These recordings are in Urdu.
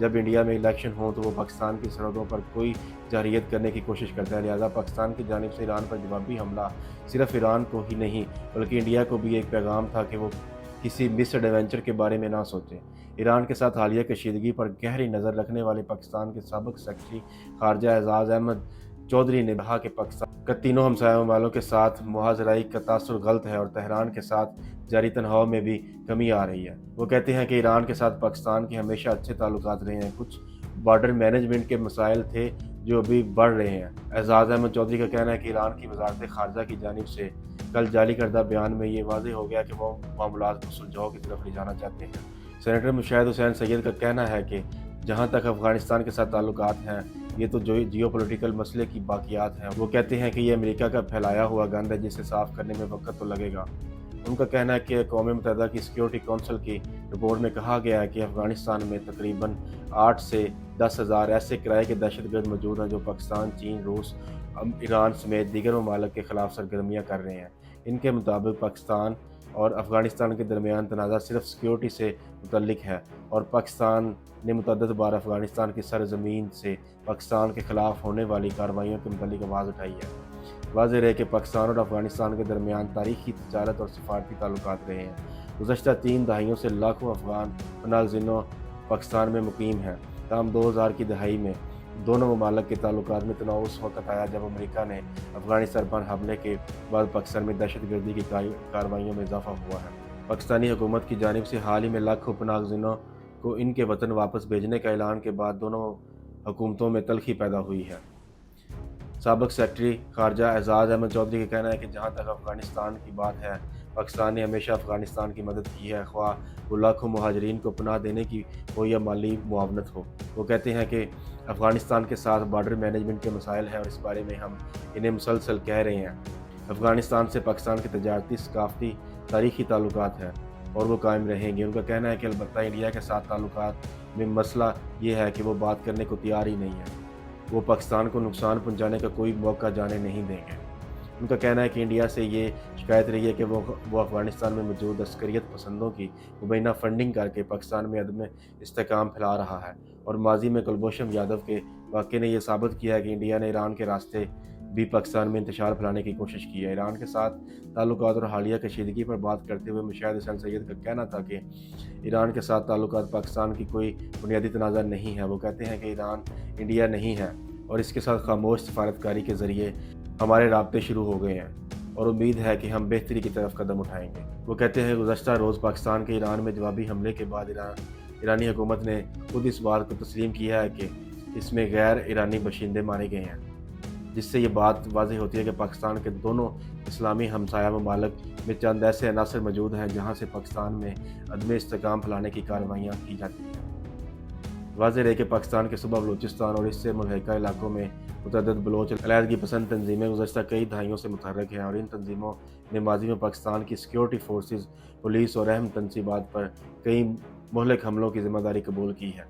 جب انڈیا میں الیکشن ہوں تو وہ پاکستان کی سرحدوں پر کوئی جارحیت کرنے کی کوشش کرتا ہے، لہذا پاکستان کی جانب سے ایران پر جوابی حملہ صرف ایران کو ہی نہیں بلکہ انڈیا کو بھی ایک پیغام تھا کہ وہ کسی مس ایڈونچر کے بارے میں نہ سوچیں۔ ایران کے ساتھ حالیہ کشیدگی پر گہری نظر رکھنے والے پاکستان کے سابق سیکرٹری خارجہ اعزاز احمد چودھری نے کہا کہ پاکستان کا تینوں ہمسایہ ممالک کے ساتھ معاذرائی کا تاثر غلط ہے اور تہران کے ساتھ جاری تناؤ میں بھی کمی آ رہی ہے۔ وہ کہتے ہیں کہ ایران کے ساتھ پاکستان کے ہمیشہ اچھے تعلقات رہے ہیں، کچھ بارڈر مینجمنٹ کے مسائل تھے جو ابھی بڑھ رہے ہیں۔ اعزاز احمد چودھری کا کہنا ہے کہ ایران کی وزارت خارجہ کی جانب سے کل جاری کردہ بیان میں یہ واضح ہو گیا کہ وہ معاملات کو سلجھاؤ کی طرف لے جانا چاہتے ہیں۔ سینیٹر مشاہد حسین سید کا کہنا ہے کہ جہاں تک افغانستان کے ساتھ تعلقات ہیں یہ تو جیو پولیٹیکل مسئلے کی باقیات ہیں۔ وہ کہتے ہیں کہ یہ امریکہ کا پھیلایا ہوا گند ہے جسے صاف کرنے میں وقت تو لگے گا۔ ان کا کہنا ہے کہ اقوام متحدہ کی سیکیورٹی کونسل کی رپورٹ میں کہا گیا ہے کہ افغانستان میں تقریباً 8 سے 10 ہزار ایسے کرائے کے دہشت گرد موجود ہیں جو پاکستان، چین، روس، ایران سمیت دیگر ممالک کے خلاف سرگرمیاں کر رہے ہیں۔ ان کے مطابق پاکستان اور افغانستان کے درمیان تنازع صرف سیکیورٹی سے متعلق ہے اور پاکستان نے متعدد بار افغانستان کی سرزمین سے پاکستان کے خلاف ہونے والی کارروائیوں کے متعلق آواز اٹھائی ہے۔ واضح رہے کہ پاکستان اور افغانستان کے درمیان تاریخی تجارت اور سفارتی تعلقات رہے ہیں۔ گزشتہ 3 دہائیوں سے لاکھوں افغان پناہ گزینوں پاکستان میں مقیم ہیں، تاہم 2000 کی دہائی میں دونوں ممالک کے تعلقات میں تناؤ اس وقت آیا جب امریکہ نے افغانستان پر حملے کے بعد پاکستان میں دہشت گردی کی کارروائیوں میں اضافہ ہوا ہے۔ پاکستانی حکومت کی جانب سے حال ہی میں لاکھوں پناہ گزینوں کو ان کے وطن واپس بھیجنے کا اعلان کے بعد دونوں حکومتوں میں تلخی پیدا ہوئی ہے۔ سابق سیکرٹری خارجہ اعزاز احمد چودھری کا کہنا ہے کہ جہاں تک افغانستان کی بات ہے، پاکستان نے ہمیشہ افغانستان کی مدد کی ہے، خواہ وہ لاکھوں مہاجرین کو پناہ دینے کی ہو یا مالی معاونت ہو۔ وہ کہتے ہیں کہ افغانستان کے ساتھ بارڈر مینجمنٹ کے مسائل ہیں اور اس بارے میں ہم انہیں مسلسل کہہ رہے ہیں۔ افغانستان سے پاکستان کے تجارتی، ثقافتی، تاریخی تعلقات ہیں اور وہ قائم رہیں گے۔ ان کا کہنا ہے کہ البتہ انڈیا کے ساتھ تعلقات میں مسئلہ یہ ہے کہ وہ بات کرنے کو تیار ہی نہیں ہے۔ وہ پاکستان کو نقصان پہنچانے کا کوئی موقع جانے نہیں دیں گے۔ ان کا کہنا ہے کہ انڈیا سے یہ شکایت رہی ہے کہ وہ افغانستان میں موجود عسکریت پسندوں کی مبینہ فنڈنگ کر کے پاکستان میں عدم استحکام پھیلا رہا ہے، اور ماضی میں کلبھوشن یادو کے واقعے نے یہ ثابت کیا ہے کہ انڈیا نے ایران کے راستے بھی پاکستان میں انتشار پھیلانے کی کوشش کی ہے۔ ایران کے ساتھ تعلقات اور حالیہ کشیدگی پر بات کرتے ہوئے مشاہد حسین سید کا کہنا تھا کہ ایران کے ساتھ تعلقات پاکستان کی کوئی بنیادی تنازع نہیں ہے۔ وہ کہتے ہیں کہ ایران انڈیا نہیں ہے اور اس کے ساتھ خاموش سفارتکاری کے ذریعے ہمارے رابطے شروع ہو گئے ہیں اور امید ہے کہ ہم بہتری کی طرف قدم اٹھائیں گے۔ وہ کہتے ہیں کہ گزشتہ روز پاکستان کے ایران میں جوابی حملے کے بعد ایرانی حکومت نے خود اس بات کو تسلیم کیا ہے کہ اس میں غیر ایرانی باشندے مارے گئے ہیں، جس سے یہ بات واضح ہوتی ہے کہ پاکستان کے دونوں اسلامی ہمسایہ ممالک میں چند ایسے عناصر موجود ہیں جہاں سے پاکستان میں عدم استحکام پھیلانے کی کارروائیاں کی جاتی ہیں۔ واضح رہے کہ پاکستان کے صوبہ بلوچستان اور اس سے ملحقہ علاقوں میں متعدد بلوچ علیحدگی پسند تنظیمیں گزشتہ کئی دہائیوں سے متحرک ہیں اور ان تنظیموں نے ماضی میں پاکستان کی سیکیورٹی فورسز، پولیس اور اہم تنصیبات پر کئی مہلک حملوں کی ذمہ داری قبول کی ہے۔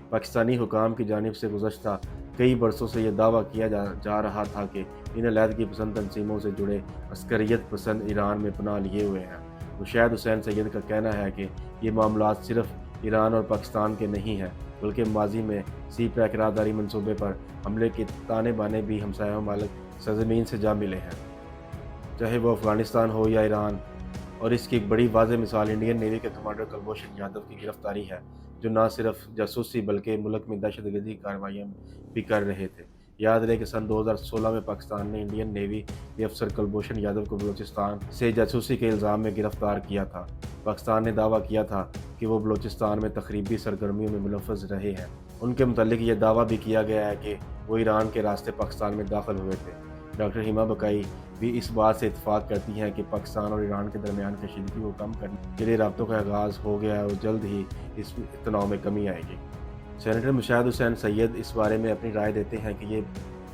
پاکستانی حکام کی جانب سے گزشتہ کئی برسوں سے یہ دعویٰ کیا جا رہا تھا کہ ان علیحدگی پسند تنظیموں سے جڑے عسکریت پسند ایران میں پناہ لیے ہوئے ہیں۔ مشاہد حسین سید کا کہنا ہے کہ یہ معاملات صرف ایران اور پاکستان کے نہیں ہیں بلکہ ماضی میں سی پیک راہداری منصوبے پر حملے کے تانے بانے بھی ہمسایہ ممالک سرزمین سے جا ملے ہیں، چاہے وہ افغانستان ہو یا ایران۔ اور اس کی ایک بڑی واضح مثال انڈین نیوی کے کمانڈر کلبھوشن یادو کی گرفتاری ہے، جو نہ صرف جاسوسی بلکہ ملک میں دہشت گردی کارروائیاں بھی کر رہے تھے۔ یاد رہے کہ سن 2016 میں پاکستان نے انڈین نیوی کے افسر کلبھوشن یادو کو بلوچستان سے جاسوسی کے الزام میں گرفتار کیا تھا۔ پاکستان نے دعویٰ کیا تھا کہ وہ بلوچستان میں تخریبی سرگرمیوں میں ملوث رہے ہیں۔ ان کے متعلق یہ دعویٰ بھی کیا گیا ہے کہ وہ ایران کے راستے پاکستان میں داخل ہوئے تھے۔ ڈاکٹر ہیما بقائی بھی اس بات سے اتفاق کرتی ہیں کہ پاکستان اور ایران کے درمیان کشیدگی کو کم کرنے کے لیے رابطوں کا آغاز ہو گیا ہے اور جلد ہی اس تناؤ میں کمی آئے گی۔ سینیٹر مشاہد حسین سید اس بارے میں اپنی رائے دیتے ہیں کہ یہ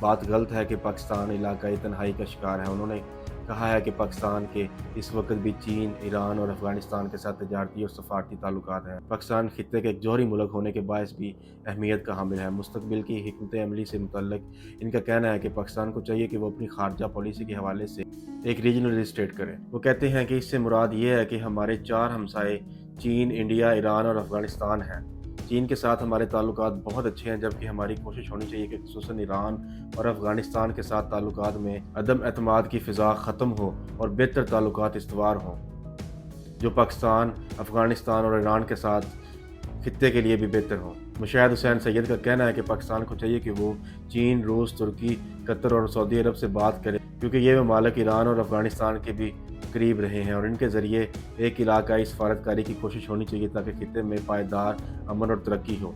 بات غلط ہے کہ پاکستان علاقائی تنہائی کا شکار ہے۔ انہوں نے کہا ہے کہ پاکستان کے اس وقت بھی چین، ایران اور افغانستان کے ساتھ تجارتی اور سفارتی تعلقات ہیں۔ پاکستان خطے کے ایک جوہری ملک ہونے کے باعث بھی اہمیت کا حامل ہے۔ مستقبل کی حکمت عملی سے متعلق ان کا کہنا ہے کہ پاکستان کو چاہیے کہ وہ اپنی خارجہ پالیسی کے حوالے سے ایک ریجنل اسٹیٹ کرے۔ وہ کہتے ہیں کہ اس سے مراد یہ ہے کہ ہمارے 4 ہمسائے چین، انڈیا، ایران اور افغانستان ہیں۔ چین کے ساتھ ہمارے تعلقات بہت اچھے ہیں، جبکہ ہماری کوشش ہونی چاہیے کہ خصوصاً ایران اور افغانستان کے ساتھ تعلقات میں عدم اعتماد کی فضا ختم ہو اور بہتر تعلقات استوار ہوں، جو پاکستان، افغانستان اور ایران کے ساتھ خطے کے لیے بھی بہتر ہوں۔ مشاہد حسین سید کا کہنا ہے کہ پاکستان کو چاہیے کہ وہ چین، روس، ترکی، قطر اور سعودی عرب سے بات کرے، کیونکہ یہ ممالک ایران اور افغانستان کے بھی قریب رہے ہیں اور ان کے ذریعے ایک علاقائی سفارتکاری کی کوشش ہونی چاہیے تاکہ خطے میں پائیدار امن اور ترقی ہو۔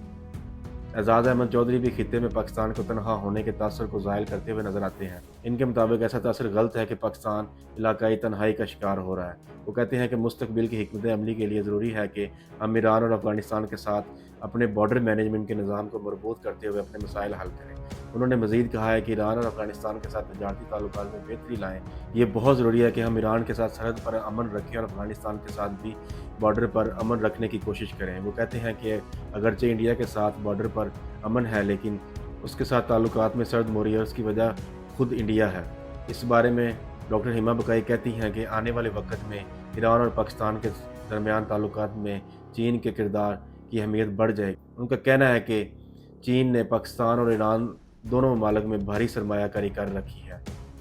اعزاز احمد چودھری بھی خطے میں پاکستان کو تنہا ہونے کے تاثر کو ظاہر کرتے ہوئے نظر آتے ہیں۔ ان کے مطابق ایسا تاثر غلط ہے کہ پاکستان علاقائی تنہائی کا شکار ہو رہا ہے۔ وہ کہتے ہیں کہ مستقبل کی حکمت عملی کے لیے ضروری ہے کہ ہم ایران اور افغانستان کے ساتھ اپنے بارڈر مینجمنٹ کے نظام کو مربوط کرتے ہوئے اپنے مسائل حل کریں۔ انہوں نے مزید کہا ہے کہ ایران اور افغانستان کے ساتھ تجارتی تعلقات میں بہتری لائیں۔ یہ بہت ضروری ہے کہ ہم ایران کے ساتھ سرحد پر امن رکھیں اور افغانستان کے ساتھ بھی بارڈر پر امن رکھنے کی کوشش کریں۔ وہ کہتے ہیں کہ اگرچہ انڈیا کے ساتھ بارڈر پر امن ہے، لیکن اس کے ساتھ تعلقات میں سرد موری اور اس کی وجہ خود انڈیا ہے۔ اس بارے میں ڈاکٹر ہیما بقائی کہتی ہیں کہ آنے والے وقت میں ایران اور پاکستان کے درمیان تعلقات میں چین کے کردار کی اہمیت بڑھ جائے گی۔ ان کا کہنا ہے کہ چین نے پاکستان اور ایران دونوں ممالک میں بھاری سرمایہ کاری کر رکھی ہے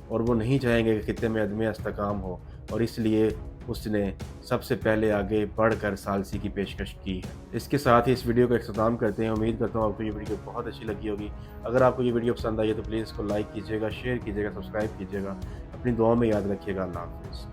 اور وہ نہیں چاہیں گے کہ خطے میں عدم استحکام ہو، اور اس لیے اس نے سب سے پہلے آگے بڑھ کر ثالثی کی پیشکش کی ہے۔ اس کے ساتھ ہی اس ویڈیو کا اختتام کرتے ہیں۔ امید کرتا ہوں آپ کو یہ ویڈیو بہت اچھی لگی ہوگی۔ اگر آپ کو یہ ویڈیو پسند آئی ہے تو پلیز اس کو لائک کیجیے گا، شیئر کیجیے گا، سبسکرائب کیجیے گا۔ اپنی دعاؤں میں یاد رکھیے گا۔ اللہ حافظ۔